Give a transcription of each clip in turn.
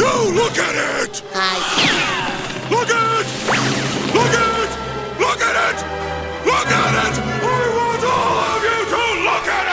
No, look at it! Look at it! Look at it! Look at it! Look at it! I want all of you to look at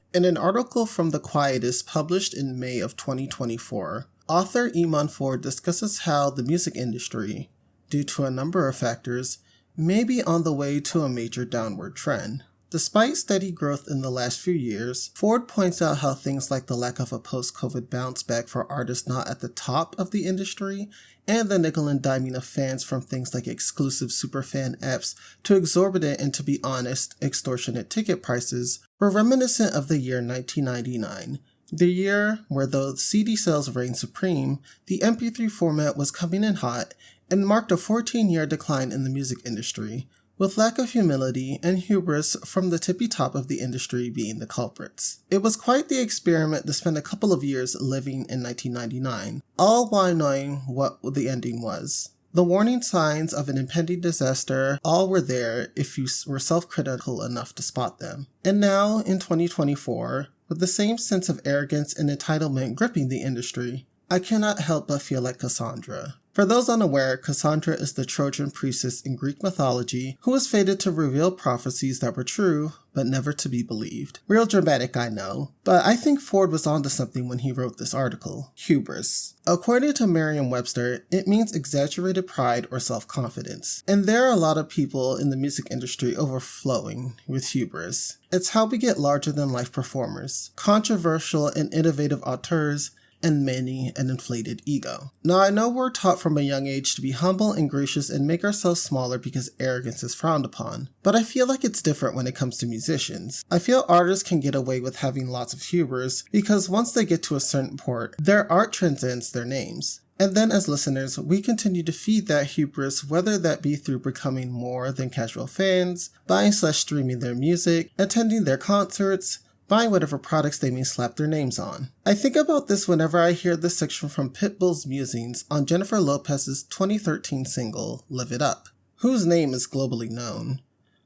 it! In an article from The Quietist published in May of 2024, author Iman Ford discusses how the music industry, due to a number of factors, may be on the way to a major downward trend. Despite steady growth in the last few years, Ford points out how things like the lack of a post-COVID bounce back for artists not at the top of the industry, and the nickel and diming of fans from things like exclusive superfan apps to exorbitant and, to be honest, extortionate ticket prices, were reminiscent of the year 1999, the year where though CD sales reigned supreme, the MP3 format was coming in hot and marked a 14-year decline in the music industry, with lack of humility and hubris from the tippy top of the industry being the culprits. It was quite the experiment to spend a couple of years living in 1999, all while knowing what the ending was. The warning signs of an impending disaster all were there if you were self-critical enough to spot them. And now, in 2024, with the same sense of arrogance and entitlement gripping the industry, I cannot help but feel like Cassandra. For those unaware, Cassandra is the Trojan priestess in Greek mythology who was fated to reveal prophecies that were true, but never to be believed. Real dramatic, I know, but I think Ford was onto something when he wrote this article. Hubris. According to Merriam-Webster, it means exaggerated pride or self-confidence. And there are a lot of people in the music industry overflowing with hubris. It's how we get larger-than-life performers, controversial and innovative auteurs, and many an inflated ego. Now, I know we're taught from a young age to be humble and gracious and make ourselves smaller because arrogance is frowned upon, but I feel like it's different when it comes to musicians. I feel artists can get away with having lots of hubris because once they get to a certain point, their art transcends their names. And then as listeners, we continue to feed that hubris, whether that be through becoming more than casual fans, buying/streaming their music, attending their concerts, buying whatever products they may slap their names on. I think about this whenever I hear this section from Pitbull's musings on Jennifer Lopez's 2013 single, Live It Up. Whose name is globally known?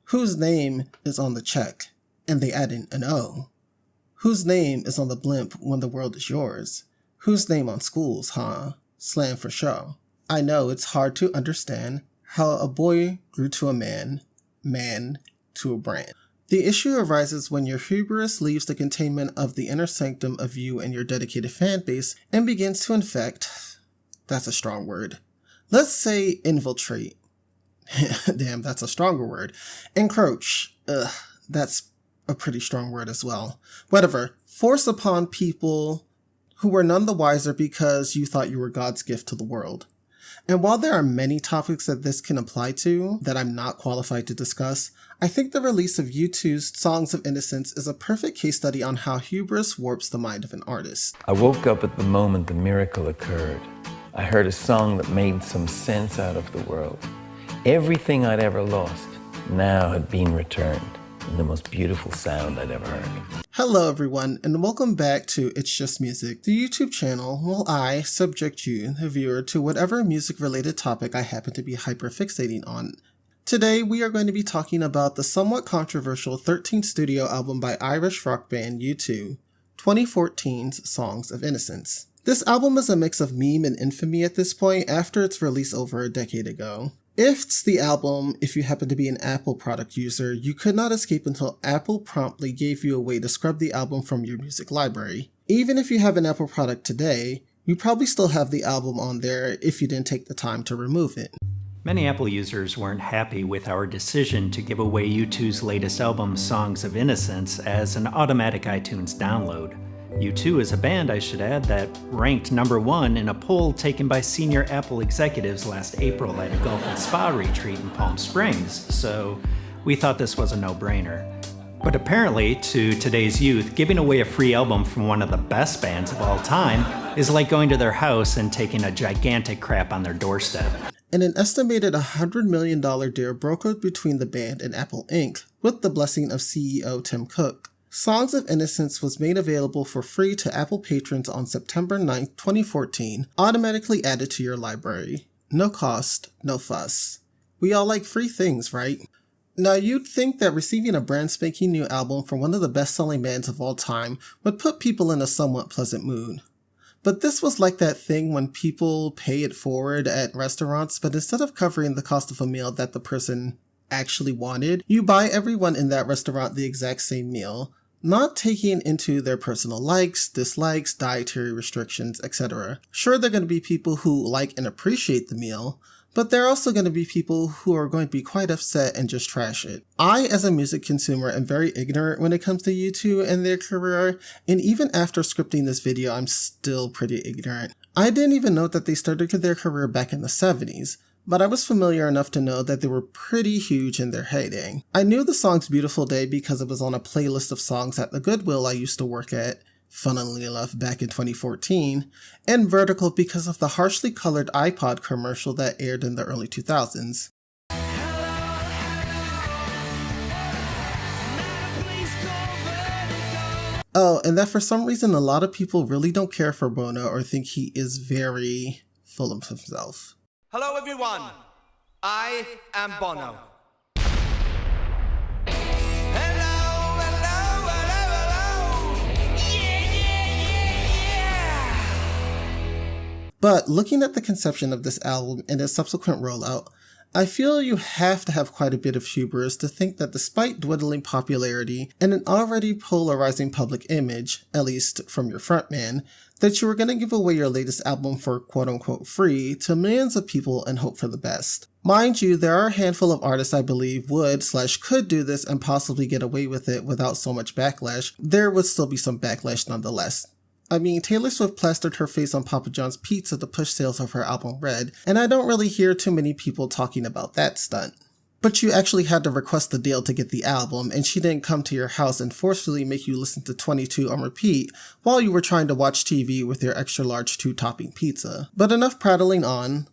Whose name is on the check, and they add in an O? Whose name is on the blimp when the world is yours? Whose name on schools, huh? Slam for show. I know it's hard to understand how a boy grew to a man to a brand. The issue arises when your hubris leaves the containment of the inner sanctum of you and your dedicated fan base and begins to infect. That's a strong word. Let's say infiltrate. Damn, that's a stronger word. Encroach. That's a pretty strong word as well. Whatever. Force upon people who were none the wiser because you thought you were God's gift to the world. And while there are many topics that this can apply to that I'm not qualified to discuss, I think the release of U2's Songs of Innocence is a perfect case study on how hubris warps the mind of an artist. I woke up at the moment the miracle occurred. I heard a song that made some sense out of the world. Everything I'd ever lost now had been returned in the most beautiful sound I'd ever heard. Hello everyone, and welcome back to It's Just Music, the YouTube channel where I subject you, the viewer, to whatever music-related topic I happen to be hyperfixating on. Today, we are going to be talking about the somewhat controversial 13th studio album by Irish rock band U2, 2014's Songs of Innocence. This album is a mix of meme and infamy at this point after its release over a decade ago. It's the album, if you happen to be an Apple product user, you could not escape until Apple promptly gave you a way to scrub the album from your music library. Even if you have an Apple product today, you probably still have the album on there if you didn't take the time to remove it. Many Apple users weren't happy with our decision to give away U2's latest album, Songs of Innocence, as an automatic iTunes download. U2 is a band, I should add, that ranked #1 in a poll taken by senior Apple executives last April at a golf and spa retreat in Palm Springs, so we thought this was a no-brainer. But apparently, to today's youth, giving away a free album from one of the best bands of all time is like going to their house and taking a gigantic crap on their doorstep. And an estimated $100 million deal brokered between the band and Apple Inc., with the blessing of CEO Tim Cook. Songs of Innocence was made available for free to Apple patrons on September 9, 2014, automatically added to your library. No cost, no fuss. We all like free things, right? Now, you'd think that receiving a brand spanking new album from one of the best-selling bands of all time would put people in a somewhat pleasant mood. But this was like that thing when people pay it forward at restaurants, but instead of covering the cost of a meal that the person actually wanted, you buy everyone in that restaurant the exact same meal, not taking into their personal likes, dislikes, dietary restrictions, etc. Sure, there are going to be people who like and appreciate the meal, but there are also going to be people who are going to be quite upset and just trash it. I, as a music consumer, am very ignorant when it comes to U2 and their career, and even after scripting this video, I'm still pretty ignorant. I didn't even know that they started their career back in the 70s, but I was familiar enough to know that they were pretty huge in their heyday. I knew the song's Beautiful Day because it was on a playlist of songs at the Goodwill I used to work at, funnily enough back in 2014, and Vertical because of the harshly colored iPod commercial that aired in the early 2000s. Oh, and that for some reason a lot of people really don't care for Bono or think he is very full of himself. Hello everyone, I am Bono. But looking at the conception of this album and its subsequent rollout, I feel you have to have quite a bit of hubris to think that despite dwindling popularity and an already polarizing public image, at least from your frontman, that you were going to give away your latest album for quote-unquote free to millions of people and hope for the best. Mind you, there are a handful of artists I believe would/could do this and possibly get away with it without so much backlash. There would still be some backlash nonetheless. I mean, Taylor Swift plastered her face on Papa John's pizza to push sales of her album Red, and I don't really hear too many people talking about that stunt. But you actually had to request the deal to get the album, and she didn't come to your house and forcefully make you listen to 22 on repeat while you were trying to watch TV with your extra large 2-topping pizza. But enough prattling on.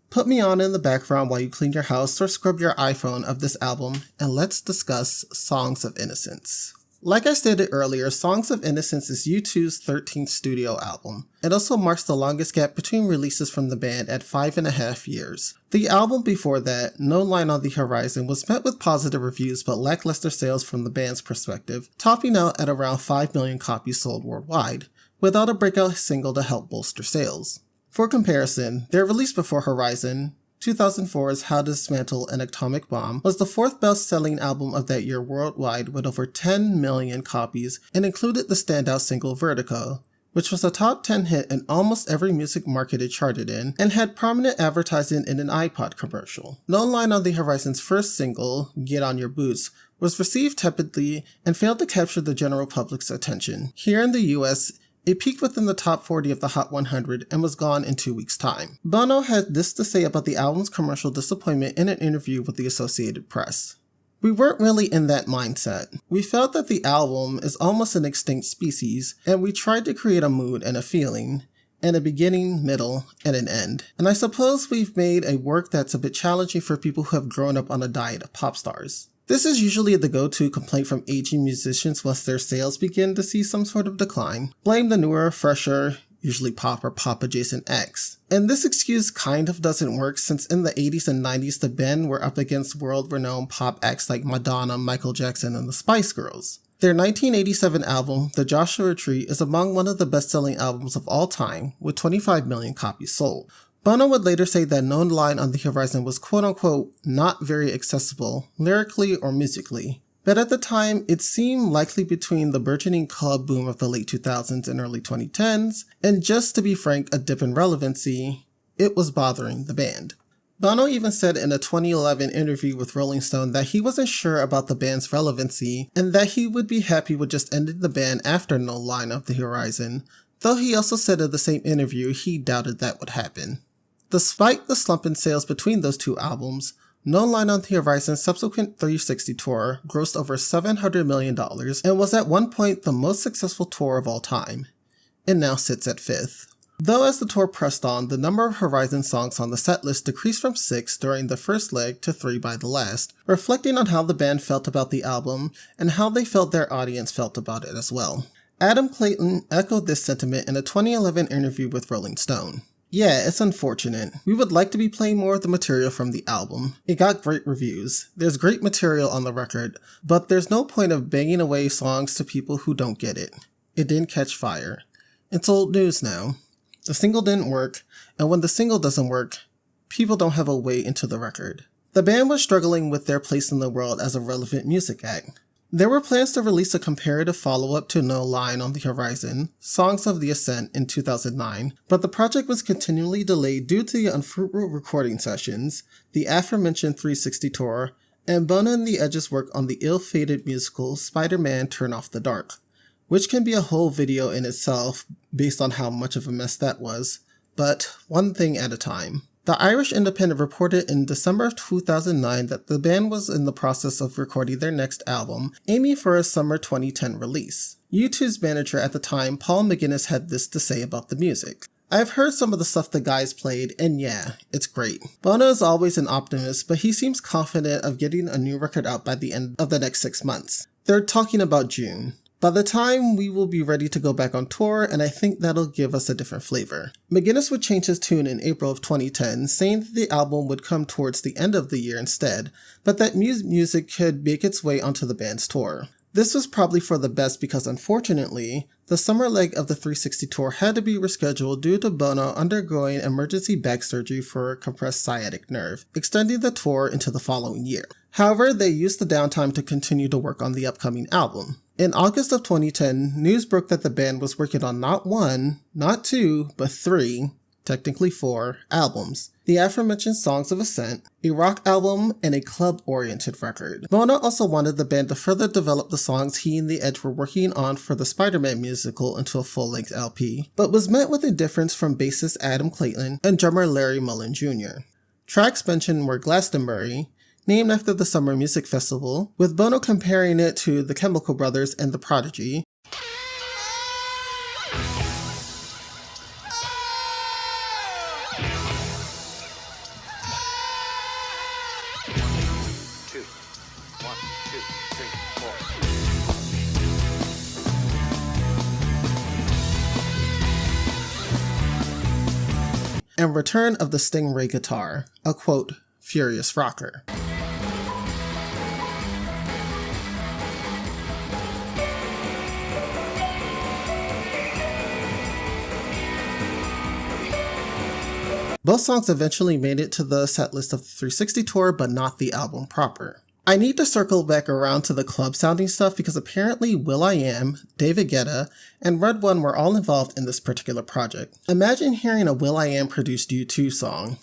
Put me on in the background while you clean your house or scrub your iPhone of this album, and let's discuss Songs of Innocence. Like I stated earlier, Songs of Innocence is U2's 13th studio album. It also marks the longest gap between releases from the band at 5.5 years. The album before that, No Line on the Horizon, was met with positive reviews but lackluster sales from the band's perspective, topping out at around 5 million copies sold worldwide, without a breakout single to help bolster sales. For comparison, their release before Horizon, 2004's How to Dismantle an Atomic Bomb, was the 4th best-selling album of that year worldwide with over 10 million copies and included the standout single Vertigo, which was a top 10 hit in almost every music market it charted in and had prominent advertising in an iPod commercial. No Line on the Horizon's first single, Get On Your Boots, was received tepidly and failed to capture the general public's attention. Here in the US, it peaked within the top 40 of the Hot 100 and was gone in 2 weeks' time. Bono had this to say about the album's commercial disappointment in an interview with the Associated Press. We weren't really in that mindset. We felt that the album is almost an extinct species, and we tried to create a mood and a feeling, and a beginning, middle, and an end. And I suppose we've made a work that's a bit challenging for people who have grown up on a diet of pop stars. This is usually the go-to complaint from aging musicians once their sales begin to see some sort of decline. Blame the newer, fresher, usually pop or pop-adjacent acts. And this excuse kind of doesn't work since in the 80s and 90s the band were up against world-renowned pop acts like Madonna, Michael Jackson, and the Spice Girls. Their 1987 album, The Joshua Tree, is among one of the best-selling albums of all time, with 25 million copies sold. Bono would later say that No Line on the Horizon was quote-unquote not very accessible, lyrically or musically. But at the time, it seemed likely between the burgeoning club boom of the late 2000s and early 2010s, and just to be frank, a dip in relevancy, it was bothering the band. Bono even said in a 2011 interview with Rolling Stone that he wasn't sure about the band's relevancy, and that he would be happy with just ending the band after No Line on the Horizon, though he also said in the same interview he doubted that would happen. Despite the slump in sales between those two albums, No Line on the Horizon's subsequent 360 tour grossed over $700 million and was at one point the most successful tour of all time. It now sits at 5th. Though as the tour pressed on, the number of Horizon songs on the setlist decreased from 6 during the first leg to 3 by the last, reflecting on how the band felt about the album and how they felt their audience felt about it as well. Adam Clayton echoed this sentiment in a 2011 interview with Rolling Stone. Yeah, it's unfortunate. We would like to be playing more of the material from the album. It got great reviews. There's great material on the record, but there's no point of banging away songs to people who don't get it. It didn't catch fire. It's old news now. The single didn't work, and when the single doesn't work, people don't have a way into the record. The band was struggling with their place in the world as a relevant music act. There were plans to release a comparative follow-up to No Line on the Horizon, Songs of the Ascent, in 2009, but the project was continually delayed due to the unfruitful recording sessions, the aforementioned 360 tour, and Bono and the Edge's work on the ill-fated musical Spider-Man Turn Off the Dark, which can be a whole video in itself based on how much of a mess that was, but one thing at a time. The Irish Independent reported in December of 2009 that the band was in the process of recording their next album, aiming for a summer 2010 release. U2's manager at the time, Paul McGuinness, had this to say about the music. I've heard some of the stuff the guys played, and yeah, it's great. Bono is always an optimist, but he seems confident of getting a new record out by the end of the next 6 months. They're talking about June. By the time, we will be ready to go back on tour, and I think that'll give us a different flavor. McGuinness would change his tune in April of 2010, saying that the album would come towards the end of the year instead, but that music could make its way onto the band's tour. This was probably for the best because unfortunately, the summer leg of the 360 tour had to be rescheduled due to Bono undergoing emergency back surgery for a compressed sciatic nerve, extending the tour into the following year. However, they used the downtime to continue to work on the upcoming album. In August of 2010, news broke that the band was working on not 1, not 2, but 3, technically 4, albums. The aforementioned Songs of Ascent, a rock album, and a club-oriented record. Bono also wanted the band to further develop the songs he and the Edge were working on for the Spider-Man musical into a full-length LP, but was met with indifference from bassist Adam Clayton and drummer Larry Mullen Jr. Tracks mentioned were Glastonbury, named after the Summer Music Festival, with Bono comparing it to the Chemical Brothers and The Prodigy, and Return of the Stingray Guitar, a quote, furious rocker. Both songs eventually made it to the setlist of the 360 tour, but not the album proper. I need to circle back around to the club sounding stuff because apparently will.i.am, David Guetta, and Red One were all involved in this particular project. Imagine hearing a will.i.am produced U2 song.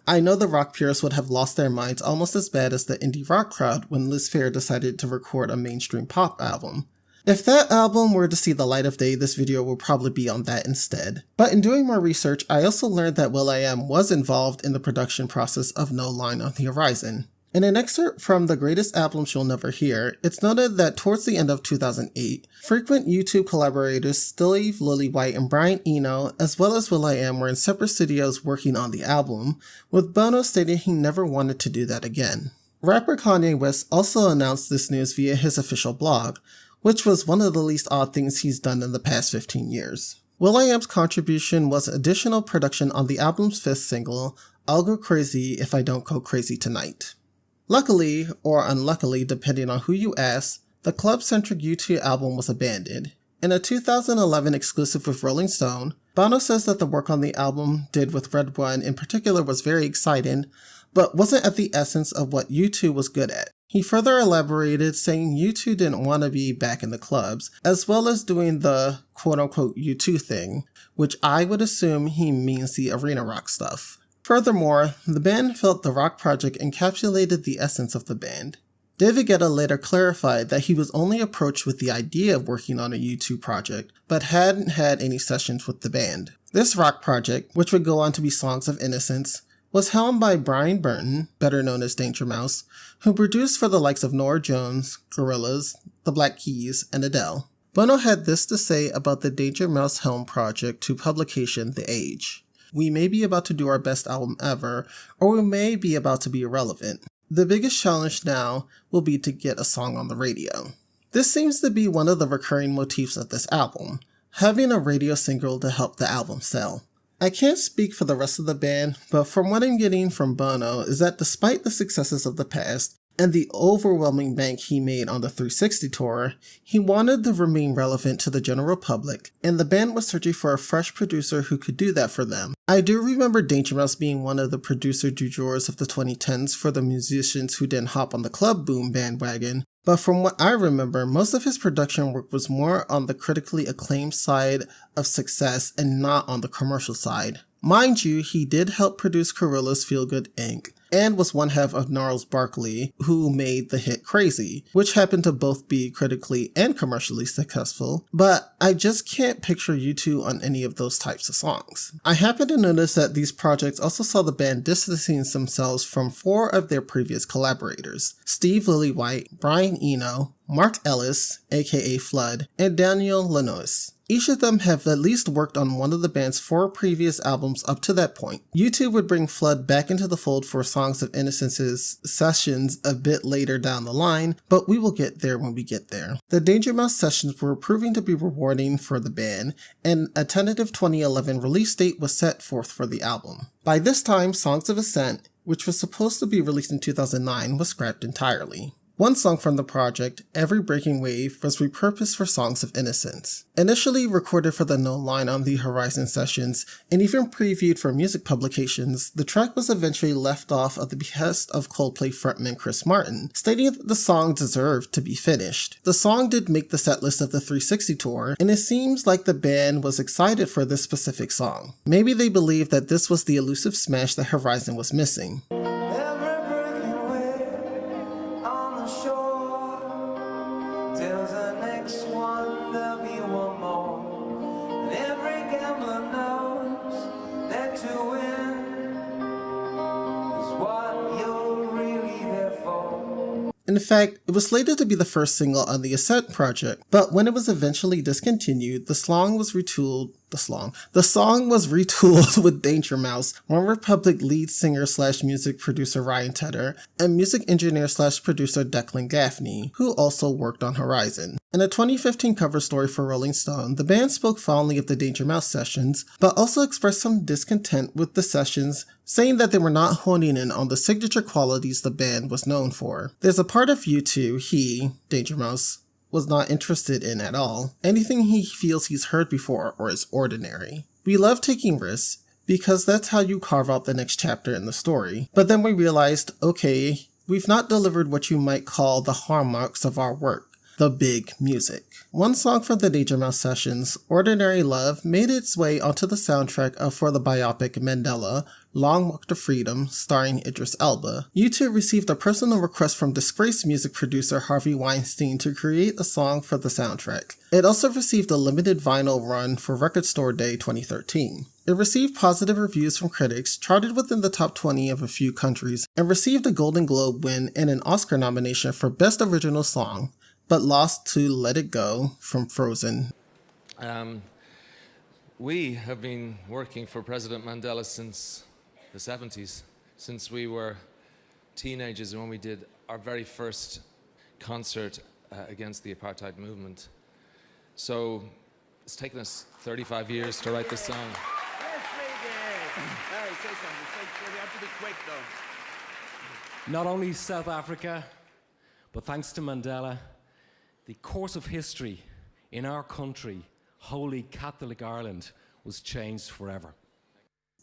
I know the rock purists would have lost their minds almost as bad as the indie rock crowd when Liz Phair decided to record a mainstream pop album. If that album were to see the light of day, this video will probably be on that instead. But in doing more research, I also learned that will.i.am was involved in the production process of No Line on the Horizon. In an excerpt from The Greatest Albums You'll Never Hear, it's noted that towards the end of 2008, frequent YouTube collaborators Steve Lillywhite and Brian Eno, as well as will.i.am, were in separate studios working on the album, with Bono stating he never wanted to do that again. Rapper Kanye West also announced this news via his official blog, which was one of the least odd things he's done in the past 15 years. will.i.am's contribution was additional production on the album's 5th single, I'll Go Crazy If I Don't Go Crazy Tonight. Luckily, or unluckily depending on who you ask, the club-centric U2 album was abandoned. In a 2011 exclusive with Rolling Stone, Bono says that the work on the album did with Red One in particular was very exciting, but wasn't at the essence of what U2 was good at. He further elaborated, saying U2 didn't want to be back in the clubs, as well as doing the quote-unquote U2 thing, which I would assume he means the arena rock stuff. Furthermore, the band felt the rock project encapsulated the essence of the band. David Guetta later clarified that he was only approached with the idea of working on a U2 project, but hadn't had any sessions with the band. This rock project, which would go on to be Songs of Innocence, was helmed by Brian Burton, better known as Danger Mouse, who produced for the likes of Norah Jones, Gorillaz, The Black Keys, and Adele. Bono had this to say about the Danger Mouse helm project to publication The Age. We may be about to do our best album ever, or we may be about to be irrelevant. The biggest challenge now will be to get a song on the radio. This seems to be one of the recurring motifs of this album, having a radio single to help the album sell. I can't speak for the rest of the band, but from what I'm getting from Bono is that despite the successes of the past, and the overwhelming bank he made on the 360 tour, he wanted to remain relevant to the general public, and the band was searching for a fresh producer who could do that for them. I do remember Danger Mouse being one of the producer du jours of the 2010s for the musicians who didn't hop on the club boom bandwagon, but from what I remember, most of his production work was more on the critically acclaimed side of success and not on the commercial side. Mind you, he did help produce Gorillaz' Feel Good Inc., and was one half of Gnarls Barkley, who made the hit Crazy, which happened to both be critically and commercially successful, but I just can't picture U2 on any of those types of songs. I happen to notice that these projects also saw the band distancing themselves from 4 of their previous collaborators: Steve Lillywhite, Brian Eno, Mark Ellis, aka Flood, and Daniel Lanois. Each of them have at least worked on one of the band's 4 previous albums up to that point. U2 would bring Flood back into the fold for Songs of Innocence's sessions a bit later down the line, but we will get there when we get there. The Danger Mouse sessions were proving to be rewarding for the band, and a tentative 2011 release date was set forth for the album. By this time, Songs of Ascent, which was supposed to be released in 2009, was scrapped entirely. One song from the project, Every Breaking Wave, was repurposed for Songs of Innocence. Initially recorded for the No Line on the Horizon sessions, and even previewed for music publications, the track was eventually left off at the behest of Coldplay frontman Chris Martin, stating that the song deserved to be finished. The song did make the setlist of the 360 tour, and it seems like the band was excited for this specific song. Maybe they believed that this was the elusive smash that Horizon was missing. In fact, it was slated to be the first single on the Ascent project, but when it was eventually discontinued, the song was retooled with Danger Mouse, One Republic lead singer / music producer Ryan Tedder, and music engineer / producer Declan Gaffney, who also worked on Horizon. In a 2015 cover story for Rolling Stone, the band spoke fondly of the Danger Mouse sessions, but also expressed some discontent with the sessions, saying that they were not honing in on the signature qualities the band was known for. There's a part of U2 he, Danger Mouse, was not interested in at all. Anything he feels he's heard before or is ordinary. We love taking risks, because that's how you carve out the next chapter in the story. But then we realized, okay, we've not delivered what you might call the hallmarks of our work. The big music. One song from the Danger Mouse sessions, Ordinary Love, made its way onto the soundtrack for the biopic Mandela, Long Walk to Freedom, starring Idris Elba. U2 received a personal request from disgraced music producer Harvey Weinstein to create a song for the soundtrack. It also received a limited vinyl run for Record Store Day 2013. It received positive reviews from critics, charted within the top 20 of a few countries, and received a Golden Globe win and an Oscar nomination for Best Original Song, but lost to Let It Go from Frozen. We have been working for President Mandela since the 70s, since we were teenagers when we did our very first concert against the apartheid movement. So it's taken us 35 years to write this song. Harry, say something. You have to be quick, though. Not only South Africa, but thanks to Mandela, the course of history in our country, Holy Catholic Ireland, was changed forever.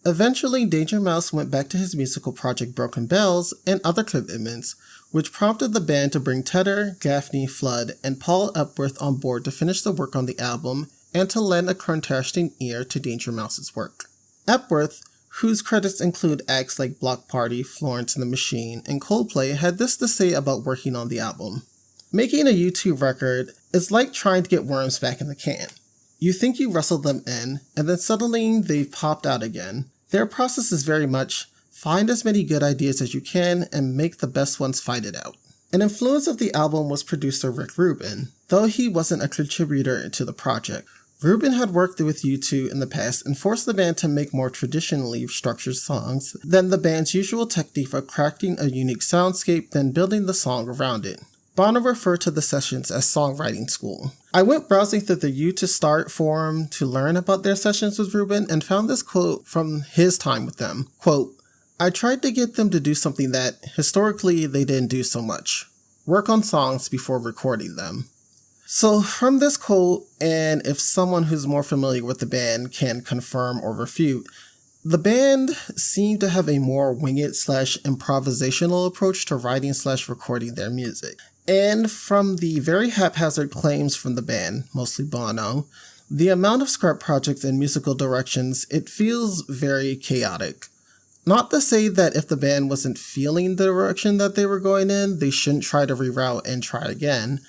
Eventually, Danger Mouse went back to his musical project Broken Bells and other commitments, which prompted the band to bring Tedder, Gaffney, Flood, and Paul Epworth on board to finish the work on the album and to lend a contrasting ear to Danger Mouse's work. Epworth, whose credits include acts like Block Party, Florence and the Machine, and Coldplay, had this to say about working on the album. Making a U2 record is like trying to get worms back in the can. You think you wrestled them in, and then suddenly they've popped out again. Their process is very much, find as many good ideas as you can and make the best ones fight it out. An influence of the album was producer Rick Rubin, though he wasn't a contributor to the project. Rubin had worked with U2 in the past and forced the band to make more traditionally structured songs than the band's usual technique of crafting a unique soundscape then building the song around it. Bono referred to the sessions as songwriting school. I went browsing through the U to Start forum to learn about their sessions with Rubin and found this quote from his time with them. Quote, "I tried to get them to do something that, historically, they didn't do so much. Work on songs before recording them." So from this quote, and if someone who's more familiar with the band can confirm or refute, the band seemed to have a more wing-it/improvisational approach to writing/recording their music. And from the very haphazard claims from the band, mostly Bono, the amount of scrap projects and musical directions, it feels very chaotic. Not to say that if the band wasn't feeling the direction that they were going in, they shouldn't try to reroute and try again.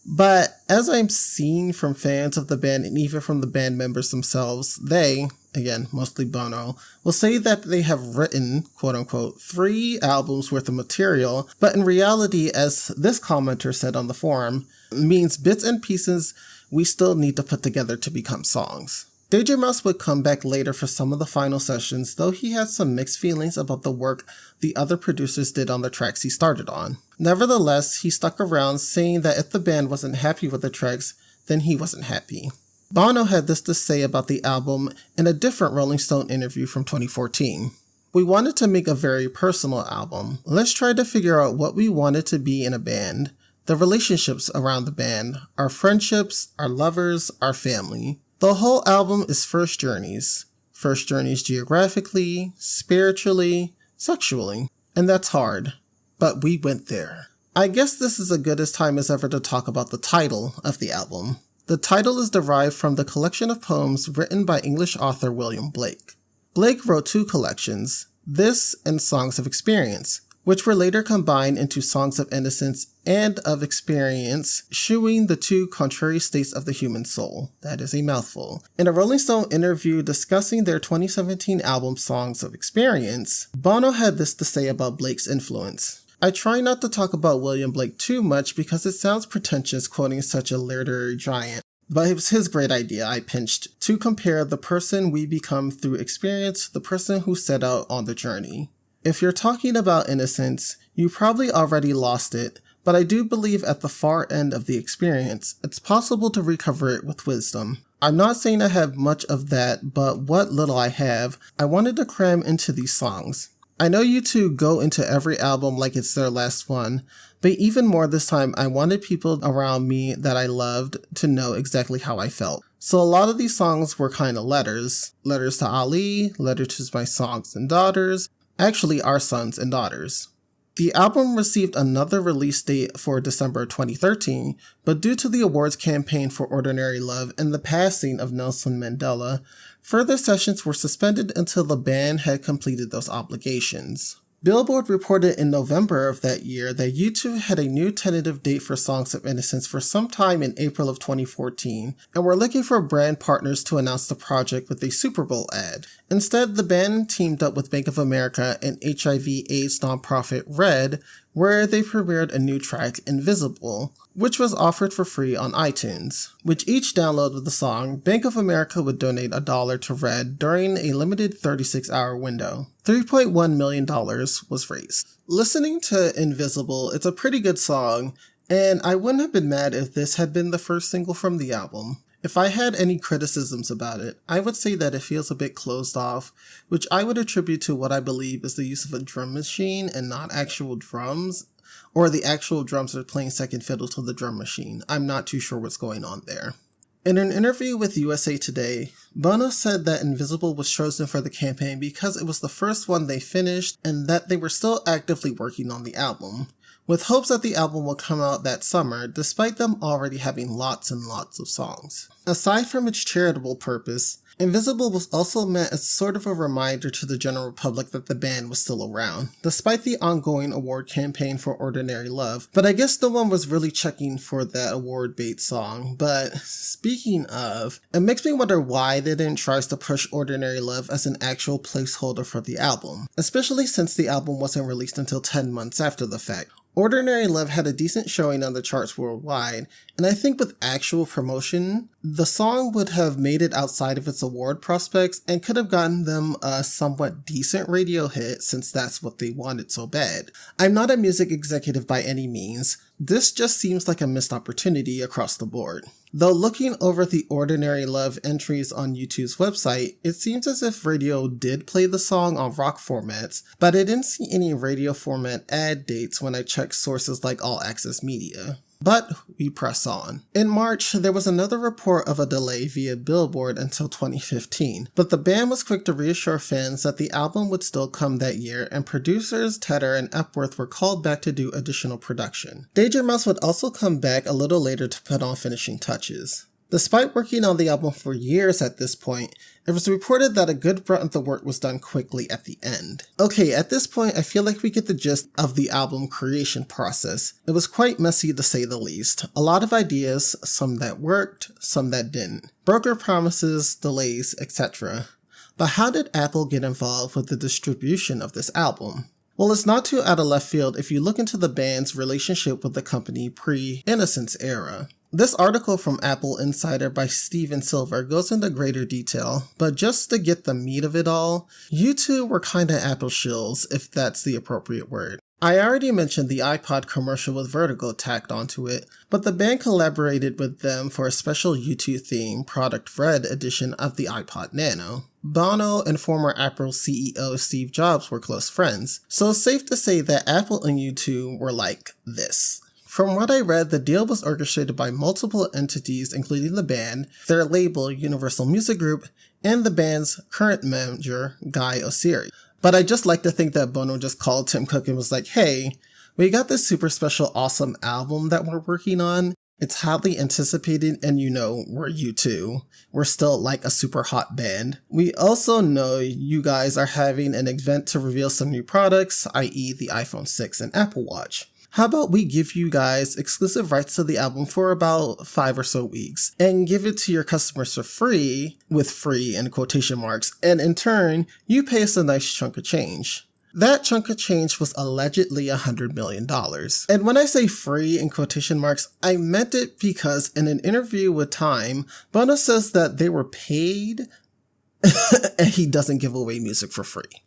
But as I'm seeing from fans of the band and even from the band members themselves, they, again, mostly Bono, will say that they have written, quote-unquote, 3 albums worth of material, but in reality, as this commenter said on the forum, means bits and pieces we still need to put together to become songs. Danger Mouse would come back later for some of the final sessions, though he had some mixed feelings about the work the other producers did on the tracks he started on. Nevertheless, he stuck around, saying that if the band wasn't happy with the tracks, then he wasn't happy. Bono had this to say about the album in a different Rolling Stone interview from 2014. "We wanted to make a very personal album. Let's try to figure out what we wanted to be in a band, the relationships around the band, our friendships, our lovers, our family. The whole album is first journeys. First journeys geographically, spiritually, sexually. And that's hard. But we went there." I guess this is as good a time as ever to talk about the title of the album. The title is derived from the collection of poems written by English author William Blake. Blake wrote 2 collections, this and Songs of Experience, which were later combined into Songs of Innocence and of Experience, shewing the 2 contrary states of the human soul. That is a mouthful. In a Rolling Stone interview discussing their 2017 album Songs of Experience, Bono had this to say about Blake's influence. "I try not to talk about William Blake too much because it sounds pretentious quoting such a literary giant, but it was his great idea I pinched to compare the person we become through experience to the person who set out on the journey. If you're talking about innocence, you probably already lost it, but I do believe at the far end of the experience, it's possible to recover it with wisdom. I'm not saying I have much of that, but what little I have, I wanted to cram into these songs. I know you 2 go into every album like it's their last one, but even more this time, I wanted people around me that I loved to know exactly how I felt. So a lot of these songs were kind of letters. Letters to Ali, letters to my sons and daughters, actually our sons and daughters. The album received another release date for December 2013, but due to the awards campaign for Ordinary Love and the passing of Nelson Mandela, further sessions were suspended until the band had completed those obligations. Billboard reported in November of that year that U2 had a new tentative date for Songs of Innocence for sometime in April of 2014, and were looking for brand partners to announce the project with a Super Bowl ad. Instead, the band teamed up with Bank of America and HIV/AIDS nonprofit RED, where they premiered a new track, Invisible, which was offered for free on iTunes. With each download of the song, Bank of America would donate $1 to RED during a limited 36-hour window. $3.1 million was raised. Listening to Invisible, it's a pretty good song, and I wouldn't have been mad if this had been the first single from the album. If I had any criticisms about it, I would say that it feels a bit closed off, which I would attribute to what I believe is the use of a drum machine and not actual drums, or the actual drums are playing second fiddle to the drum machine. I'm not too sure what's going on there. In an interview with USA Today, Bono said that Invisible was chosen for the campaign because it was the first one they finished and that they were still actively working on the album, with hopes that the album will come out that summer despite them already having lots and lots of songs. Aside from its charitable purpose, Invisible was also meant as sort of a reminder to the general public that the band was still around, despite the ongoing award campaign for Ordinary Love, but I guess no one was really checking for that award bait song. But speaking of, it makes me wonder why they didn't try to push Ordinary Love as an actual placeholder for the album, especially since the album wasn't released until 10 months after the fact. Ordinary Love had a decent showing on the charts worldwide, and I think with actual promotion, The song would have made it outside of its award prospects and could have gotten them a somewhat decent radio hit since that's what they wanted so bad. I'm not a music executive by any means. This just seems like a missed opportunity across the board. Though looking over the Ordinary Love entries on U2's website, it seems as if radio did play the song on rock formats, but I didn't see any radio format ad dates when I checked sources like All Access Media. But we press on. In March, there was another report of a delay via Billboard until 2015, but the band was quick to reassure fans that the album would still come that year, and producers Tedder and Epworth were called back to do additional production. Danger Mouse would also come back a little later to put on finishing touches. Despite working on the album for years at this point, it was reported that a good brunt of the work was done quickly at the end. Okay, at this point, I feel like we get the gist of the album creation process. It was quite messy to say the least. A lot of ideas, some that worked, some that didn't. Broker promises, delays, etc. But how did Apple get involved with the distribution of this album? Well, it's not too out of left field if you look into the band's relationship with the company pre-Innocence era. This article from Apple Insider by Steven Silver goes into greater detail, but just to get the meat of it all, U2 were kinda Apple shills, if that's the appropriate word. I already mentioned the iPod commercial with Vertigo tacked onto it, but the band collaborated with them for a special U2 theme, Product Red edition of the iPod Nano. Bono and former Apple CEO Steve Jobs were close friends, so it's safe to say that Apple and U2 were like this. From what I read, the deal was orchestrated by multiple entities including the band, their label Universal Music Group, and the band's current manager, Guy Oseary. But I just like to think that Bono just called Tim Cook and was like, hey, we got this super special awesome album that we're working on. It's highly anticipated and we're U2. We're still like a super hot band. We also know you guys are having an event to reveal some new products, i.e. the iPhone 6 and Apple Watch. How about we give you guys exclusive rights to the album for about 5 or so weeks and give it to your customers for free, with free in quotation marks, and in turn, you pay us a nice chunk of change. That chunk of change was allegedly $100 million. And when I say free in quotation marks, I meant it because in an interview with Time, Bono says that they were paid and he doesn't give away music for free.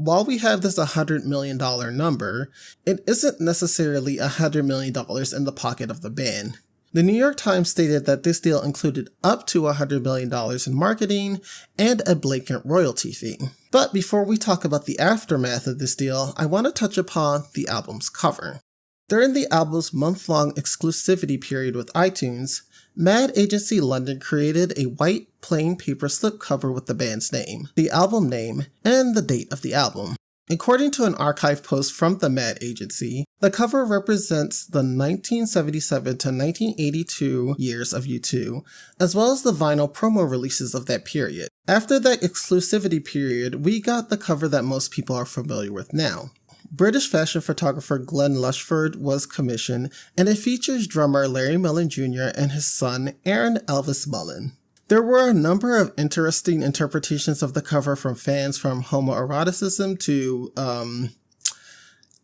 While we have this $100 million number, it isn't necessarily $100 million in the pocket of the band. The New York Times stated that this deal included up to $100 million in marketing and a blanket royalty fee. But before we talk about the aftermath of this deal, I want to touch upon the album's cover. During the album's month-long exclusivity period with iTunes, Mad Agency London created a white plain paper slipcover with the band's name, the album name, and the date of the album. According to an archive post from the Mad Agency, the cover represents the 1977 to 1982 years of U2, as well as the vinyl promo releases of that period. After that exclusivity period, we got the cover that most people are familiar with now. British fashion photographer Glenn Lushford was commissioned, and it features drummer Larry Mullen Jr. and his son Aaron Elvis Mullen. There were a number of interesting interpretations of the cover from fans, from homoeroticism to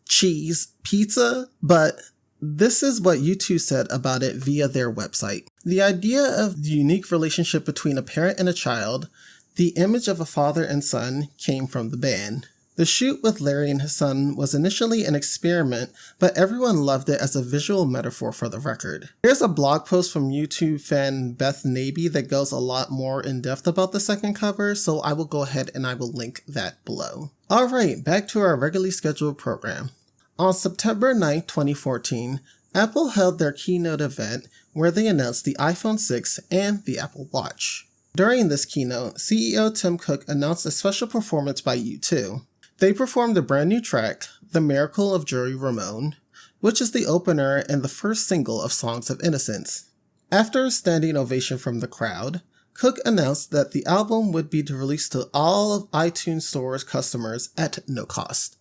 cheese pizza, but this is what U2 said about it via their website. The idea of the unique relationship between a parent and a child, the image of a father and son, came from the band. The shoot with Larry and his son was initially an experiment, but everyone loved it as a visual metaphor for the record. Here's a blog post from YouTube fan Beth Naby that goes a lot more in depth about the second cover, so I will go ahead and I will link that below. Alright, back to our regularly scheduled program. On September 9, 2014, Apple held their keynote event where they announced the iPhone 6 and the Apple Watch. During this keynote, CEO Tim Cook announced a special performance by U2. They performed a brand new track, The Miracle of Joey Ramone, which is the opener and the first single of Songs of Innocence. After a standing ovation from the crowd, Cook announced that the album would be released to all of iTunes Store's customers at no cost.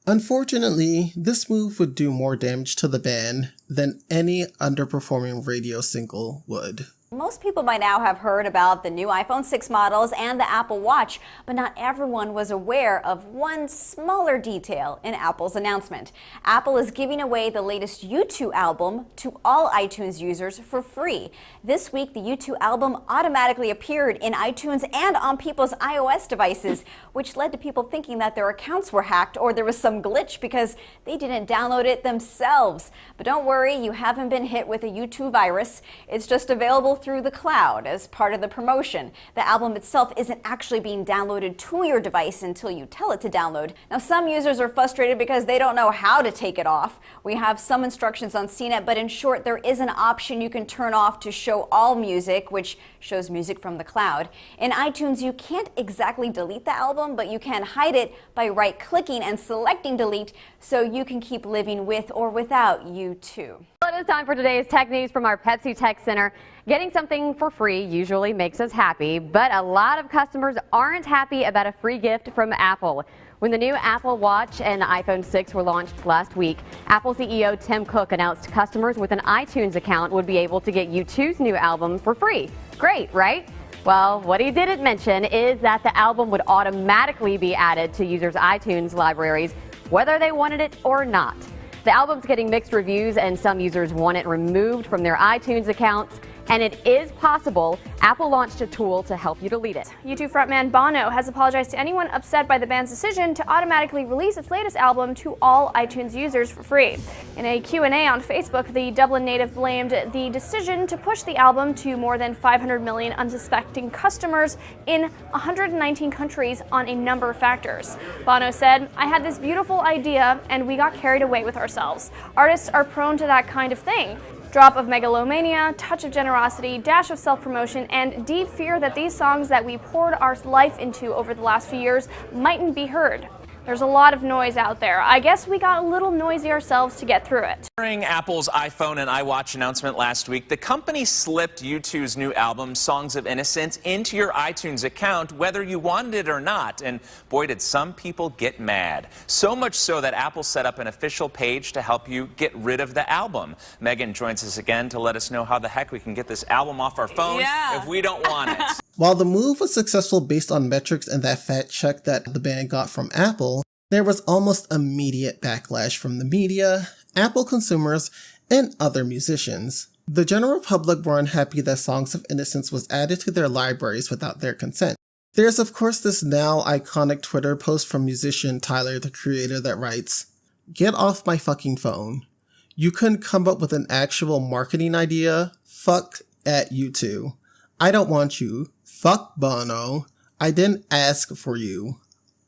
Unfortunately, this move would do more damage to the band than any underperforming radio single would. Most people by now have heard about the new iPhone 6 models and the Apple Watch, but not everyone was aware of one smaller detail in Apple's announcement. Apple is giving away the latest U2 album to all iTunes users for free. This week, the U2 album automatically appeared in iTunes and on people's iOS devices, which led to people thinking that their accounts were hacked or there was some glitch because they didn't download it themselves. But don't worry, you haven't been hit with a U2 virus. It's just available through the cloud as part of the promotion. The album itself isn't actually being downloaded to your device until you tell it to download. Now, some users are frustrated because they don't know how to take it off. We have some instructions on CNET, but in short, there is an option you can turn off to show all music, which shows music from the cloud. In iTunes, you can't exactly delete the album, but you can hide it by right-clicking and selecting delete so you can keep living with or without U2. Well, it is time for today's tech news from our Pepsi Tech Center. Getting something for free usually makes us happy, but a lot of customers aren't happy about a free gift from Apple. When the new Apple Watch and iPhone 6 were launched last week, Apple CEO Tim Cook announced customers with an iTunes account would be able to get U2's new album for free. Great, right? Well, what he didn't mention is that the album would automatically be added to users' iTunes libraries, whether they wanted it or not. The album's getting mixed reviews, and some users want it removed from their iTunes accounts. And it is possible Apple launched a tool to help you delete it. U2 frontman Bono has apologized to anyone upset by the band's decision to automatically release its latest album to all iTunes users for free. In a Q&A on Facebook, the Dublin native blamed the decision to push the album to more than 500 million unsuspecting customers in 119 countries on a number of factors. Bono said, "I had this beautiful idea and we got carried away with ourselves. Artists are prone to that kind of thing. Drop of megalomania, touch of generosity, dash of self-promotion, and deep fear that these songs that we poured our life into over the last few years mightn't be heard. There's a lot of noise out there. I guess we got a little noisy ourselves to get through it." During Apple's iPhone and iWatch announcement last week, the company slipped U2's new album, Songs of Innocence, into your iTunes account, whether you wanted it or not. And boy, did some people get mad. So much so that Apple set up an official page to help you get rid of the album. Megan joins us again to let us know how the heck we can get this album off our phones if we don't want it. While the move was successful based on metrics and that fat check that the band got from Apple, there was almost immediate backlash from the media, Apple consumers, and other musicians. The general public were unhappy that Songs of Innocence was added to their libraries without their consent. There's of course this now iconic Twitter post from musician Tyler, the Creator, that writes, "Get off my fucking phone. You couldn't come up with an actual marketing idea? Fuck at you two. I don't want you. Fuck Bono. I didn't ask for you.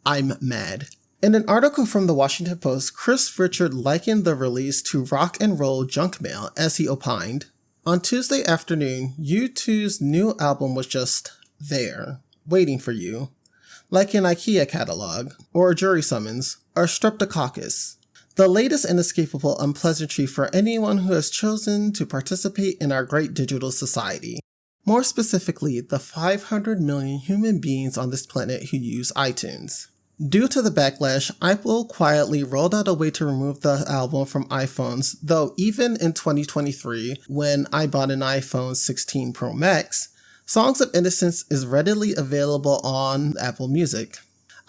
I'm mad." In an article from the Washington Post, Chris Richard likened the release to rock and roll junk mail as he opined, "On Tuesday afternoon, U2's new album was just there, waiting for you, like an IKEA catalog, or a jury summons, or streptococcus. The latest inescapable unpleasantry for anyone who has chosen to participate in our great digital society. More specifically, the 500 million human beings on this planet who use iTunes." Due to the backlash, Apple quietly rolled out a way to remove the album from iPhones, though even in 2023, when I bought an iPhone 16 Pro Max, Songs of Innocence is readily available on Apple Music.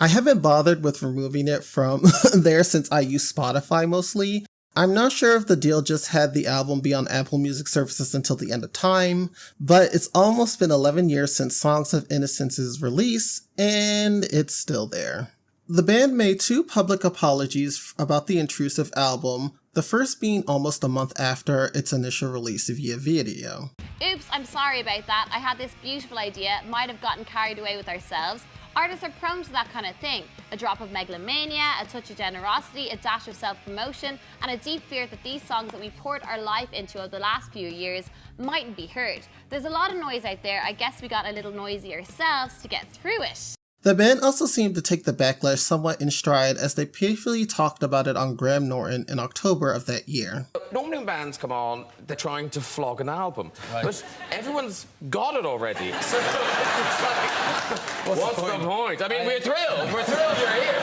I haven't bothered with removing it from there since I use Spotify mostly. I'm not sure if the deal just had the album be on Apple Music services until the end of time, but it's almost been 11 years since Songs of Innocence's release, and it's still there. The band made 2 public apologies about the intrusive album, the first being almost a month after its initial release via video. "Oops, I'm sorry about that. I had this beautiful idea, might have gotten carried away with ourselves. Artists are prone to that kind of thing. A drop of megalomania, a touch of generosity, a dash of self-promotion, and a deep fear that these songs that we poured our life into over the last few years mightn't be heard. There's a lot of noise out there. I guess we got a little noisy ourselves to get through it." The band also seemed to take the backlash somewhat in stride as they playfully talked about it on Graham Norton in October of that year. Normally when bands come on, they're trying to flog an album, but everyone's got it already. So it's like, what's the point? I mean, we're thrilled. We're thrilled you're here.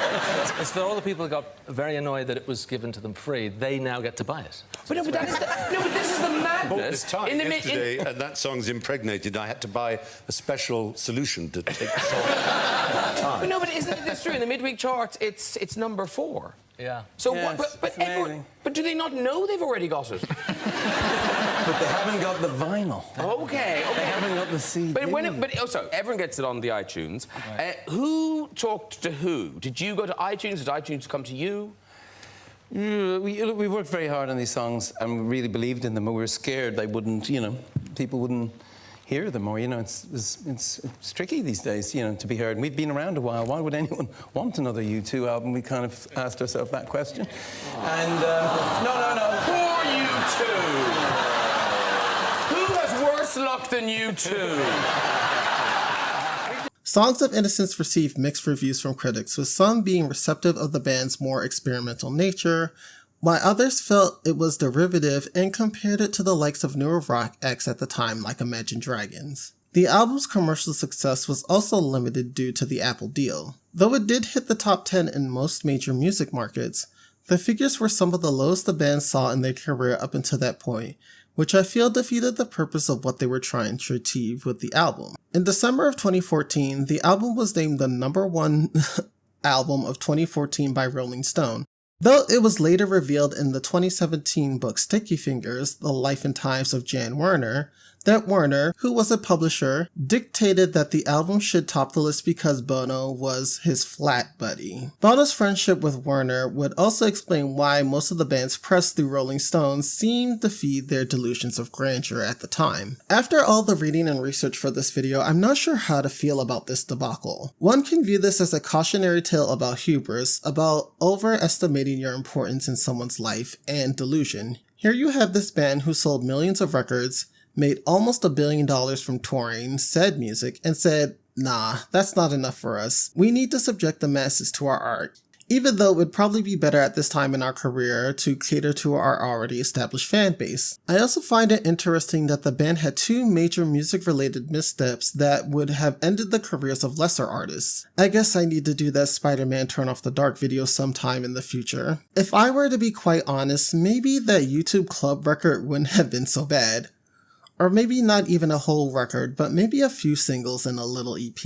It's for all the people who got very annoyed that it was given to them free. They now get to buy it. But no, but that is the, no, but this is the madness. This time yesterday, and that song's impregnated. I had to buy a special solution to take the song. But no, but isn't this true? In the midweek charts, it's number 4. Yeah. So, yes, but do they not know they've already got it? But they haven't got the vinyl. Okay. They haven't got the CD. So everyone gets it on the iTunes. Right. Who talked to who? Did you go to iTunes? Did iTunes come to you? We worked very hard on these songs and we really believed in them, but we were scared they wouldn't, people wouldn't hear them, or it's tricky these days, to be heard. And we've been around a while. Why would anyone want another U2 album? We kind of asked ourselves that question. And no. Poor U2. Who has worse luck than U2? Songs of Innocence received mixed reviews from critics, with some being receptive of the band's more experimental nature, while others felt it was derivative and compared it to the likes of newer rock acts at the time like Imagine Dragons. The album's commercial success was also limited due to the Apple deal. Though it did hit the top 10 in most major music markets, the figures were some of the lowest the band saw in their career up until that point, which I feel defeated the purpose of what they were trying to achieve with the album. In December of 2014, the album was named the #1 album of 2014 by Rolling Stone, though it was later revealed in the 2017 book Sticky Fingers, The Life and Times of Jan Werner, that Werner, who was a publisher, dictated that the album should top the list because Bono was his flat buddy. Bono's friendship with Werner would also explain why most of the band's press through Rolling Stone seemed to feed their delusions of grandeur at the time. After all the reading and research for this video, I'm not sure how to feel about this debacle. One can view this as a cautionary tale about hubris, about overestimating your importance in someone's life, and delusion. Here you have this band who sold millions of records, made almost $1 billion from touring, said music, and said, nah, that's not enough for us. We need to subject the masses to our art. Even though it would probably be better at this time in our career to cater to our already established fan base. I also find it interesting that the band had 2 major music-related missteps that would have ended the careers of lesser artists. I guess I need to do that Spider-Man Turn Off the Dark video sometime in the future. If I were to be quite honest, maybe that YouTube Club record wouldn't have been so bad. Or maybe not even a whole record, but maybe a few singles and a little EP.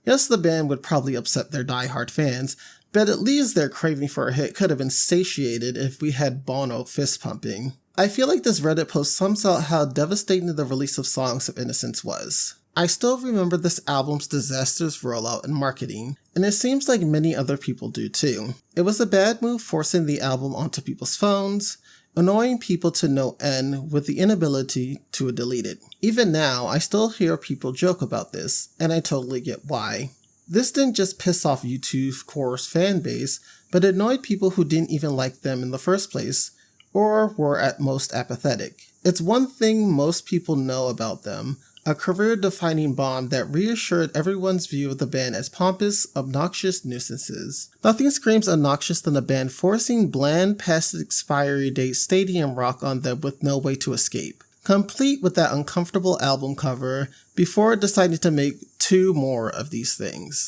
Yes, the band would probably upset their diehard fans, but at least their craving for a hit could have been satiated if we had Bono fist pumping. I feel like this Reddit post sums out how devastating the release of Songs of Innocence was. I still remember this album's disastrous rollout and marketing, and it seems like many other people do too. It was a bad move forcing the album onto people's phones, annoying people to no end with the inability to delete it. Even now, I still hear people joke about this, and I totally get why. This didn't just piss off U2's core fan base, but annoyed people who didn't even like them in the first place, or were at most apathetic. It's one thing most people know about them, a career-defining bomb that reassured everyone's view of the band as pompous, obnoxious nuisances. Nothing screams obnoxious than a band forcing bland, past expiry date stadium rock on them with no way to escape, complete with that uncomfortable album cover, before deciding to make 2 more of these things.